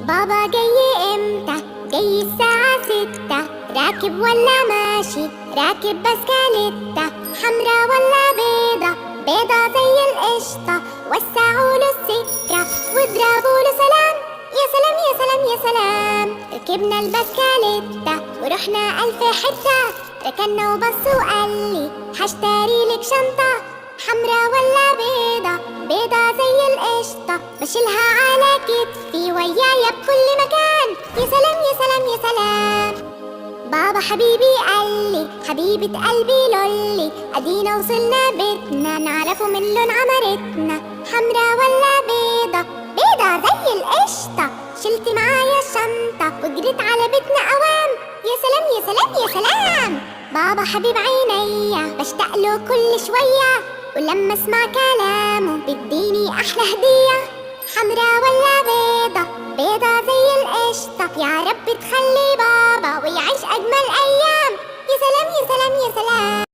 بابا جاي امتى؟ جاي الساعة 6. راكب ولا ماشي؟ راكب بسكاليتة. حمرا ولا بيضة؟ بيضة زي القشطة. وسعوله السكة واضربوله سلام. يا سلام يا سلام يا سلام. ركبنا البسكاليتة ورحنا ألف حتة. ركنا وبص وقالي هشتري لك شنطة. حمرا ولا بيضة؟ بيضة زي القشطة. بشيلها على كتفي ويايا بكل مكان. يا سلام يا سلام يا سلام. بابا حبيبي قالي حبيبة قلبي لولي ادينا وصلنا بيتنا نعرفه من لون عمرتنا. حمرا ولا بيضة؟ بيضة زي القشطة. شلت معايا الشنطة وجريت على بيتنا اوام. يا سلام يا سلام يا سلام. بابا حبيب عينيا بشتاق له كل شوية. ولما اسمع كلامه بيديني احلى هدية. حمرا ولا بيضة؟ بيضة زي القشطة. يا رب تخلي بابا ويعيش اجمل